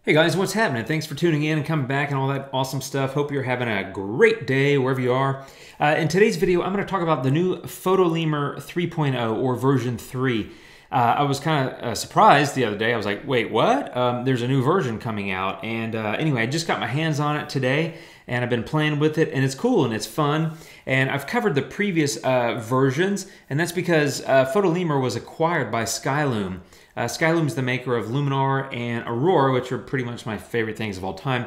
Hey guys, what's happening? Thanks for tuning in and coming back and all that awesome stuff. Hope you're having a great day wherever you are. In today's video, I'm going to talk about the new Photolemur 3.0 or version 3. I was kind of surprised the other day. I was like, wait, what? There's a new version coming out. And anyway, I just got my hands on it today and I've been playing with it and it's cool and it's fun. And I've covered the previous versions, and that's because Photolemur was acquired by Skyloom. Skyloom is the maker of Luminar and Aurora, which are pretty much my favorite things of all time.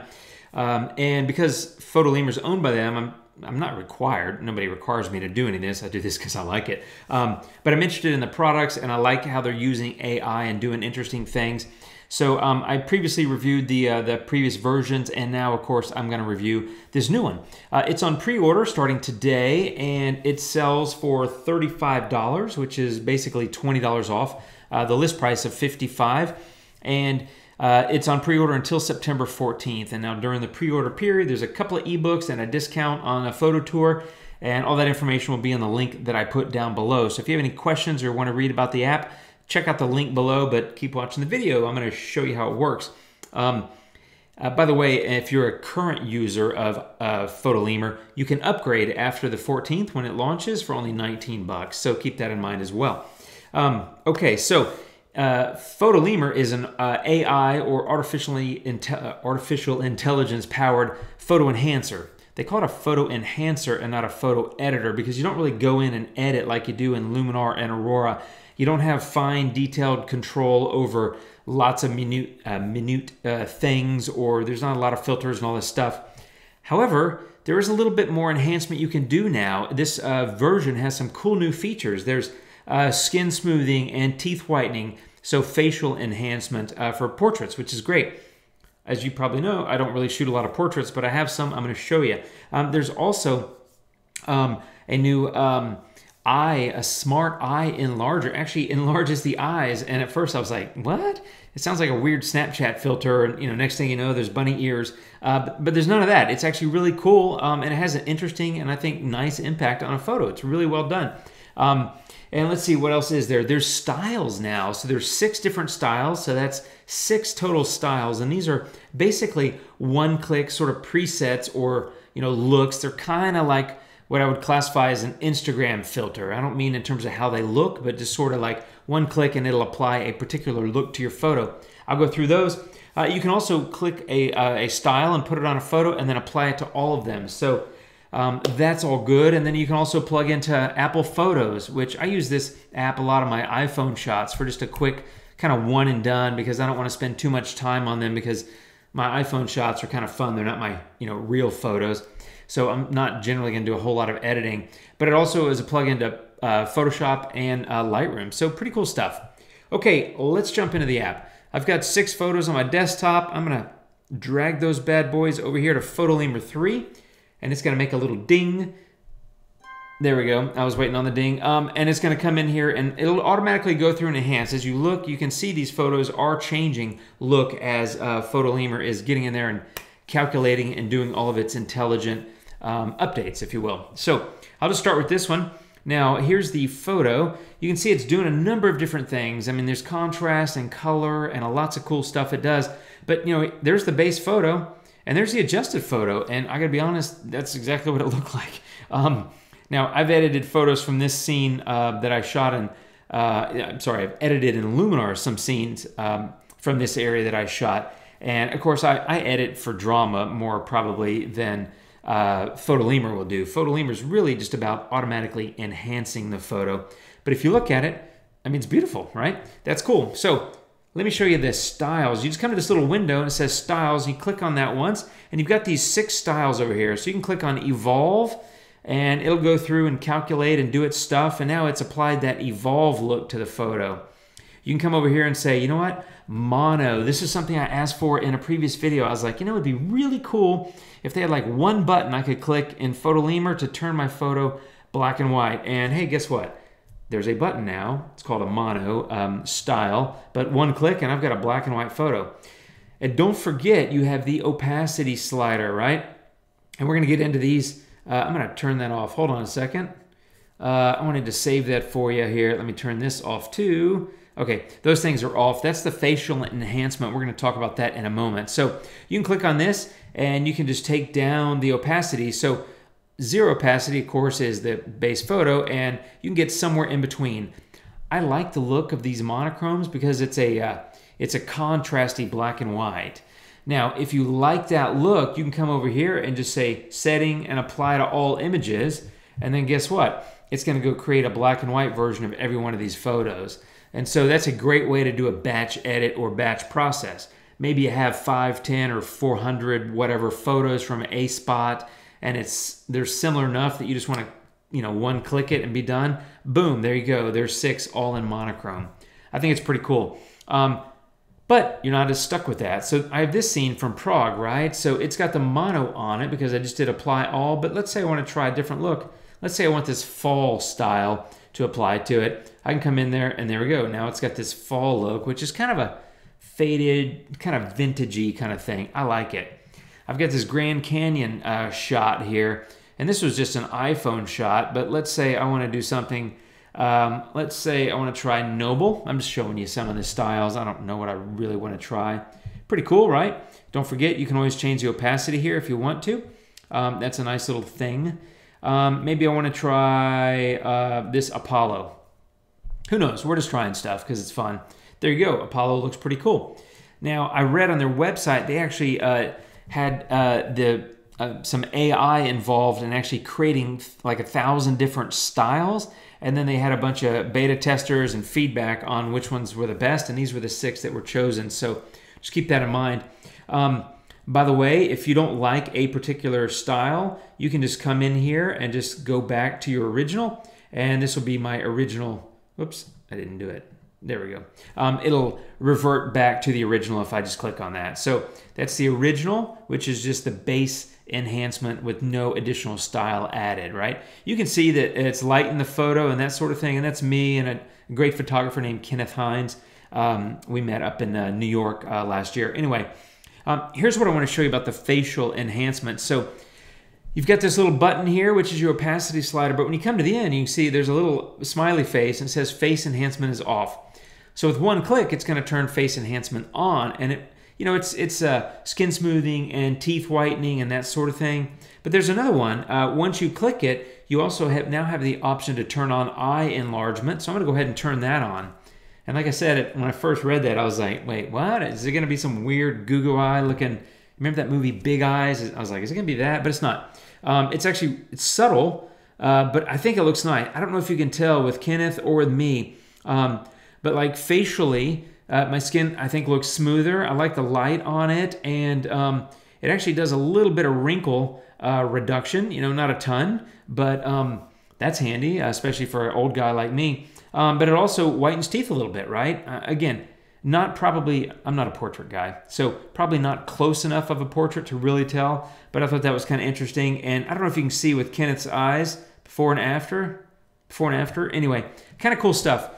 And because Photolemur is owned by them, I'm not required. Nobody requires me to do any of this. I do this because I like it. But I'm interested in the products, and I like how they're using AI and doing interesting things. So I previously reviewed the previous versions, and now, of course, I'm going to review this new one. It's on pre-order starting today, and it sells for $35, which is basically $20 off the list price of $55. And it's on pre-order until September 14th. And now during the pre-order period, there's a couple of ebooks and a discount on a photo tour. And all that information will be in the link that I put down below. So if you have any questions or want to read about the app, check out the link below, but keep watching the video. I'm going to show you how it works. By the way, if you're a current user of Photolemur, you can upgrade after the 14th when it launches for only 19 bucks. So keep that in mind as well. Okay, so Photolemur is an AI or artificial intelligence powered photo enhancer. They call it a photo enhancer and not a photo editor because you don't really go in and edit like you do in Luminar and Aurora. You don't have fine, detailed control over lots of minute things, or there's not a lot of filters and all this stuff. However, there is a little bit more enhancement you can do now. This version has some cool new features. There's skin smoothing and teeth whitening, so facial enhancement for portraits, which is great. As you probably know, I don't really shoot a lot of portraits, but I have some I'm going to show you. There's also a new a smart eye enlarger. Actually enlarges the eyes, and at first I was like, what? It sounds like a weird Snapchat filter, and next thing you know, there's bunny ears. But there's none of that. It's actually really cool, and it has an interesting and I think nice impact on a photo. It's really well done. And let's see, what else is there? There's styles now. So there's 6 different styles. So that's 6 total styles. And these are basically one-click sort of presets or, looks. They're kind of like what I would classify as an Instagram filter. I don't mean in terms of how they look, but just sort of like one click and it'll apply a particular look to your photo. I'll go through those. You can also click a style and put it on a photo and then apply it to all of them. So that's all good. And then you can also plug into Apple Photos, which I use this app a lot on my iPhone shots for just a quick kind of one and done, because I don't want to spend too much time on them because my iPhone shots are kind of fun. They're not my real photos. So I'm not generally going to do a whole lot of editing, but it also is a plug-in to Photoshop and Lightroom. So pretty cool stuff. Okay, let's jump into the app. I've got 6 photos on my desktop. I'm going to drag those bad boys over here to Photolemur 3. And it's going to make a little ding. There we go. I was waiting on the ding. And it's going to come in here and it'll automatically go through and enhance. As you look, you can see these photos are changing look as Photolemur is getting in there and calculating and doing all of its intelligent updates, if you will. So I'll just start with this one. Now, here's the photo. You can see it's doing a number of different things. I mean, there's contrast and color and lots of cool stuff it does. But, there's the base photo. And there's the adjusted photo, and I gotta be honest, that's exactly what it looked like. Now, I've edited photos from this scene that I shot in, I've edited in Luminar some scenes from this area that I shot. And of course, I edit for drama more probably than Photolemur will do. Photolemur is really just about automatically enhancing the photo. But if you look at it, I mean, it's beautiful, right? That's cool. So let me show you the styles. You just come to this little window and it says styles. You click on that once and you've got these 6 styles over here. So you can click on evolve and it'll go through and calculate and do its stuff. And now it's applied that evolve look to the photo. You can come over here and say, you know what? Mono. This is something I asked for in a previous video. I was like, it'd be really cool if they had like one button I could click in Photolemur to turn my photo black and white. And hey, guess what? There's a button now. It's called a mono style, but one click and I've got a black and white photo. And don't forget, you have the opacity slider, right? And we're going to get into these. I'm going to turn that off. Hold on a second. I wanted to save that for you here. Let me turn this off too. Okay, those things are off. That's the facial enhancement. We're going to talk about that in a moment. So you can click on this and you can just take down the opacity. So 0 opacity, of course, is the base photo, and you can get somewhere in between. I like the look of these monochromes because it's a contrasty black and white. Now, if you like that look, you can come over here and just say setting and apply to all images, and then guess what? It's going to go create a black and white version of every one of these photos. And so that's a great way to do a batch edit or batch process. Maybe you have 5, 10, or 400 whatever photos from a spot, and they're similar enough that you just want to, one click it and be done. Boom, there you go. There's 6 all in monochrome. I think it's pretty cool. But you're not as stuck with that. So I have this scene from Prague, right? So it's got the mono on it because I just did apply all, but let's say I want to try a different look. Let's say I want this fall style to apply to it. I can come in there and there we go. Now it's got this fall look, which is kind of a faded, kind of vintagey kind of thing. I like it. I've got this Grand Canyon shot here, and this was just an iPhone shot, but let's say I want to do something, let's say I want to try Noble. I'm just showing you some of the styles. I don't know what I really want to try. Pretty cool, right? Don't forget, you can always change the opacity here if you want to. That's a nice little thing. Maybe I want to try this Apollo. Who knows? We're just trying stuff because it's fun. There you go. Apollo looks pretty cool. Now, I read on their website they actually had some AI involved in actually creating like 1,000 different styles, and then they had a bunch of beta testers and feedback on which ones were the best, and these were the 6 that were chosen. So just keep that in mind. By the way, if you don't like a particular style, you can just come in here and just go back to your original, and this will be my original. Whoops, I didn't do it. There we go. It'll revert back to the original if I just click on that. So that's the original, which is just the base enhancement with no additional style added, right? You can see that it's light in the photo and that sort of thing, and that's me and a great photographer named Kenneth Hines. We met up in New York last year. Anyway, here's what I want to show you about the facial enhancement. So you've got this little button here, which is your opacity slider, but when you come to the end, you can see there's a little smiley face and it says face enhancement is off. So with one click, it's going to turn face enhancement on, and it's skin smoothing and teeth whitening and that sort of thing. But there's another one. Once you click it, you also now have the option to turn on eye enlargement. So I'm going to go ahead and turn that on. And like I said, when I first read that, I was like, wait, what? Is it going to be some weird Goo eye looking? Remember that movie Big Eyes? I was like, is it going to be that? But it's not. It's subtle, but I think it looks nice. I don't know if you can tell with Kenneth or with me, but like facially, my skin, I think, looks smoother. I like the light on it, and it actually does a little bit of wrinkle reduction, not a ton, but that's handy, especially for an old guy like me. But it also whitens teeth a little bit, right? Again, I'm not a portrait guy, so probably not close enough of a portrait to really tell, but I thought that was kind of interesting. And I don't know if you can see with Kenneth's eyes, before and after. Anyway, kind of cool stuff.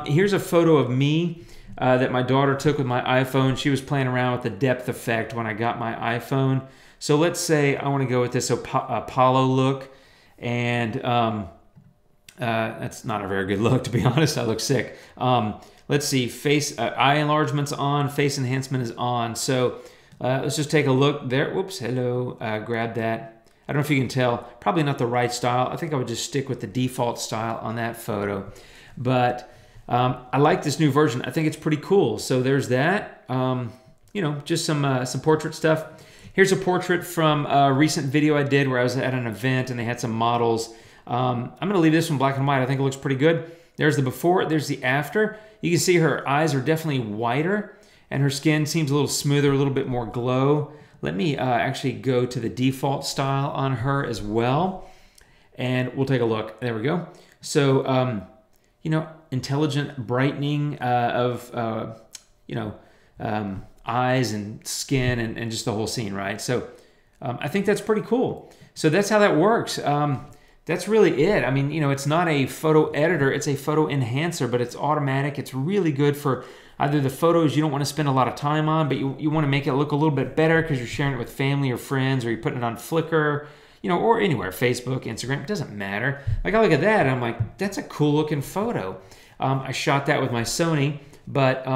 Here's a photo of me that my daughter took with my iPhone. She was playing around with the depth effect when I got my iPhone. So let's say I want to go with this Apollo look, and that's not a very good look, to be honest. I look sick. Let's see, eye enlargement's on, face enhancement is on. So let's just take a look there. Whoops, hello, grab that. I don't know if you can tell, probably not the right style. I think I would just stick with the default style on that photo. But I like this new version. I think it's pretty cool. So there's that. Just some portrait stuff. Here's a portrait from a recent video I did where I was at an event and they had some models. I'm going to leave this one black and white. I think it looks pretty good. There's the before, there's the after. You can see her eyes are definitely whiter and her skin seems a little smoother, a little bit more glow. Let me actually go to the default style on her as well, and we'll take a look. There we go. So, intelligent brightening of, eyes and skin and just the whole scene, right? So I think that's pretty cool. So that's how that works. That's really it. I mean, it's not a photo editor, it's a photo enhancer, but it's automatic. It's really good for either the photos you don't want to spend a lot of time on, but you want to make it look a little bit better because you're sharing it with family or friends, or you're putting it on Flickr, or anywhere, Facebook, Instagram, it doesn't matter. Like I look at that and I'm like, that's a cool looking photo. I shot that with my Sony, But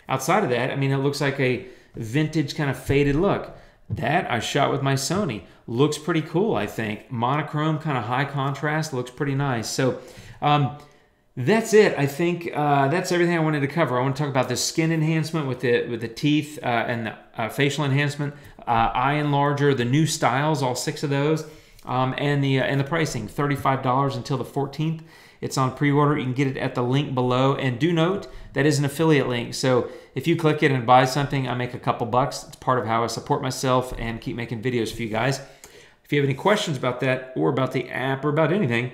outside of that, I mean, it looks like a vintage kind of faded look. That I shot with my Sony. Looks pretty cool, I think. Monochrome, kind of high contrast, looks pretty nice. So that's it. I think that's everything I wanted to cover. I want to talk about the skin enhancement with the teeth and the facial enhancement, eye enlarger, the new styles, all 6 of those, and the pricing, $35 until the 14th. It's on pre-order. You can get it at the link below. And do note, that is an affiliate link. So if you click it and buy something, I make a couple bucks. It's part of how I support myself and keep making videos for you guys. If you have any questions about that or about the app or about anything,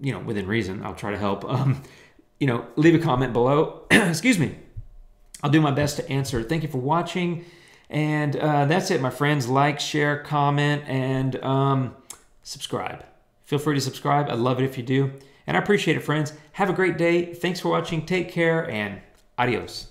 you know, within reason, I'll try to help. You know, leave a comment below. Excuse me. I'll do my best to answer. Thank you for watching. And that's it, my friends. Like, share, comment, and subscribe. Feel free to subscribe. I'd love it if you do. And I appreciate it, friends. Have a great day. Thanks for watching. Take care, and adios.